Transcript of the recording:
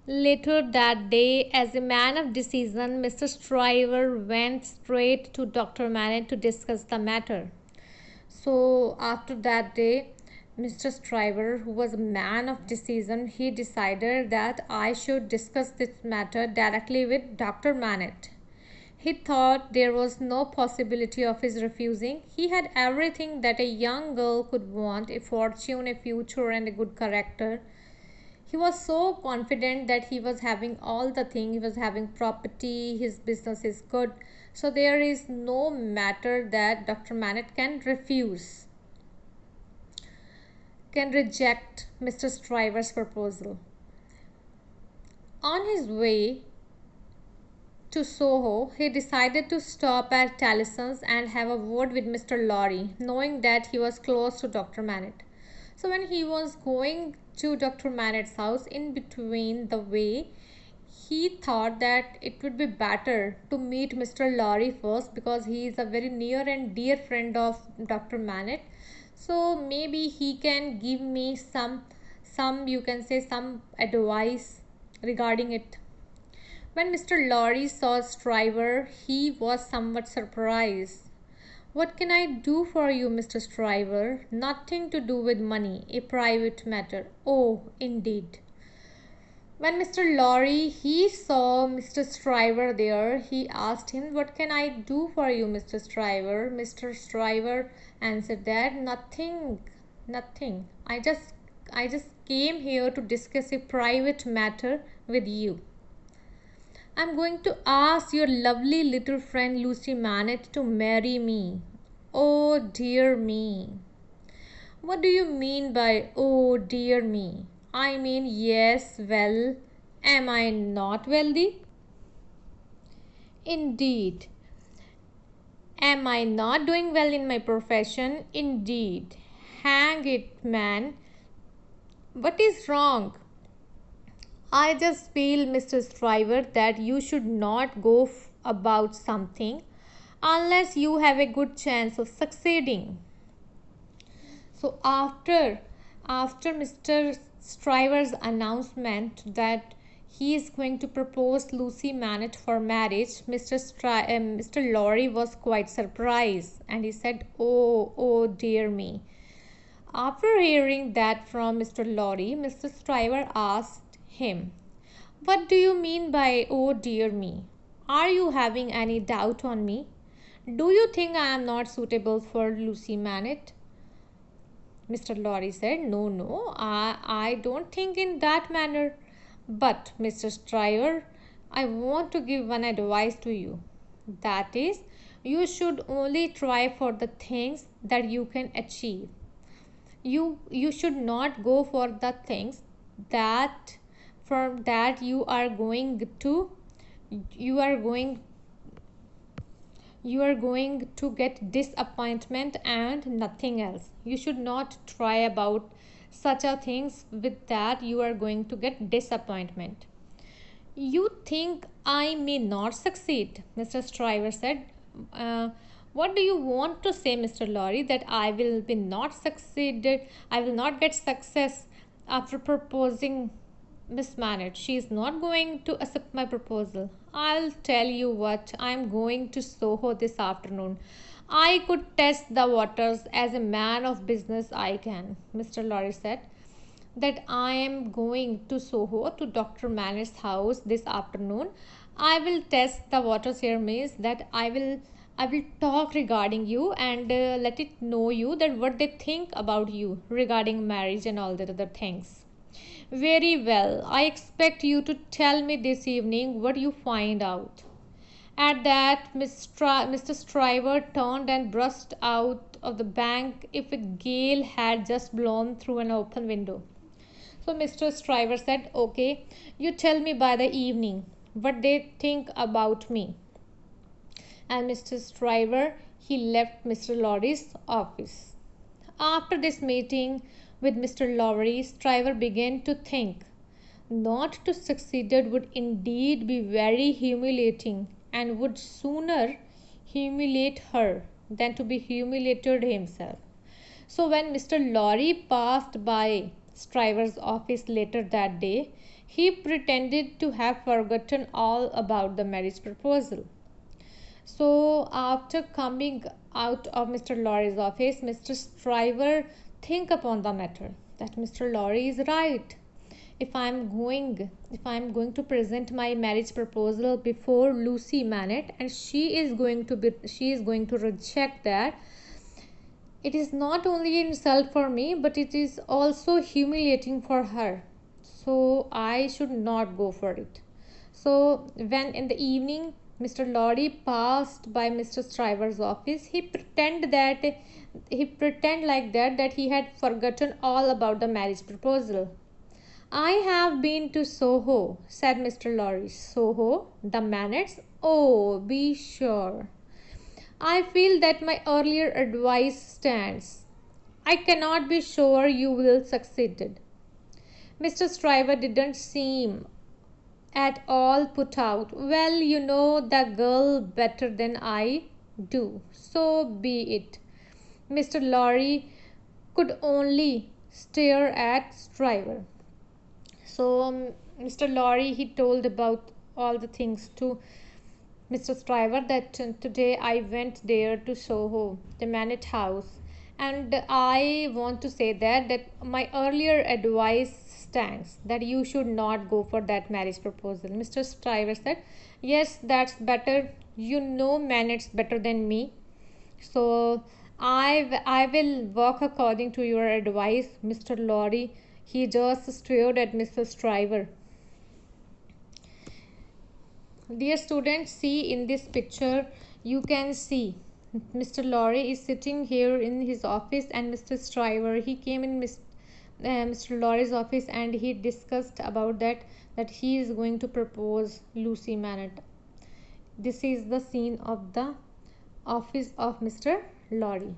Later that day, as a man of decision, Mr. Stryver went straight to Dr. Manette to discuss the matter. So, after that day, Mr. Stryver, who was a man of decision, he decided that I should discuss this matter directly with Dr. Manette. He thought there was no possibility of his refusing. He had everything that a young girl could want: a fortune, a future, and a good character. He was so confident that he was having all the things. He was having property, his business is good. So there is no matter that Dr. Manette can refuse, can reject Mr. Stryver's proposal. On his way to Soho, he decided to stop at Tallison's and have a word with Mr. Lorry, knowing that he was close to Dr. Manette. So when he was going to Dr. Manette's house, in between the way, he thought that it would be better to meet Mr. Lorry first, because he is a very near and dear friend of Dr. Manette. So maybe he can give me some you can say some advice regarding it. When Mr. Lorry saw Stryver, he was somewhat surprised. "What can I do for you, Mr. Stryver?" "Nothing to do with money, a private matter." "Oh, indeed." When Mr. Lorry he saw Mr. Stryver there, he asked him, "What can I do for you, Mr. Stryver?" Mr. Stryver answered that, "Nothing, nothing. I just came here to discuss a private matter with you. I'm going to ask your lovely little friend Lucy Manette to marry me." "Oh dear me." "What do you mean by 'oh dear me'?" "I mean, yes, well, am I not wealthy?" "Indeed." "Am I not doing well in my profession?" "Indeed." "Hang it, man, what is wrong?" "I just feel, Mr. Stryver, that you should not go about something unless you have a good chance of succeeding." So after Mr. Stryver's announcement that he is going to propose Lucy Manette for marriage, Mr. Lorry was quite surprised, and he said, "Oh dear me." After hearing that from Mr. Lorry, Mr. Stryver asked him, "What do you mean by 'oh dear me'? Are you having any doubt on me? Do you think I am not suitable for Lucy Manette?" Mr. Lorry said, "No, I don't think in that manner. But, Mr. Stryver, I want to give one advice to you. That is, you should only try for the things that you can achieve. You should not go for the things that you are going to get disappointment and nothing else. You should not try about such a things with that you are going to get disappointment." "You think I may not succeed?" Mr. Stryver said. uh, "What do you want to say, Mr. Lorry? That I will be not succeeded, I will not get success after proposing Miss Manette? She is not going to accept my proposal. I'll tell you what, I'm going to Soho this afternoon. I could test the waters as a man of business. I can." Mr. Lorry said that I am going to Soho to Dr. Manette's house this afternoon. I will test the waters here means that I will talk regarding you and let it know you that what they think about you regarding marriage and all that other things. "Very well. I expect you to tell me this evening what you find out." At that, Mr. Stryver turned and brushed out of the bank if a gale had just blown through an open window. So Mr. Stryver said, "Okay, you tell me by the evening what they think about me." And Mr. Stryver he left Mr. Lorry's office. After this meeting with Mr. Lorry, Stryver began to think. Not to succeed would indeed be very humiliating, and would sooner humiliate her than to be humiliated himself. So when Mr. Lorry passed by Stryver's office later that day, He pretended to have forgotten all about the marriage proposal. So after coming out of Mr. Lorry's office, Mr. Stryver think upon the matter that Mr. Lorry is right. If I'm going to present my marriage proposal before Lucy Manet, and she is going to reject that, it is not only insult for me, but it is also humiliating for her. So I should not go for it. So when in the evening Mr. Lorry passed by Mr. Stryver's office, he pretend like that he had forgotten all about the marriage proposal. I have been to Soho, said Mr. Lorry. Soho? The Manets? Oh, be sure. I feel that my earlier advice stands. I cannot be sure you will succeed. Mr. Stryver didn't seem at all put out. Well, you know the girl better than I do. So be it. Mr. Lorry could only stare at Stryver. So Mr. Lorry, he told about all the things to Mr. Stryver that today I went there to Soho, the Manet house, and I want to say that my earlier advice stands, that you should not go for that marriage proposal. Mr. Stryver said, yes, that's better. You know Manet's better than me. So I will work according to your advice, Mr. Lorry. He just stared at Mr. Stryver. Dear students, see in this picture you can see Mr. Lorry is sitting here in his office, and Mr. Stryver, he came in Mr. Lorry's office, and he discussed about that he is going to propose Lucy Manet. This is the scene of the office of Mr. Lorry.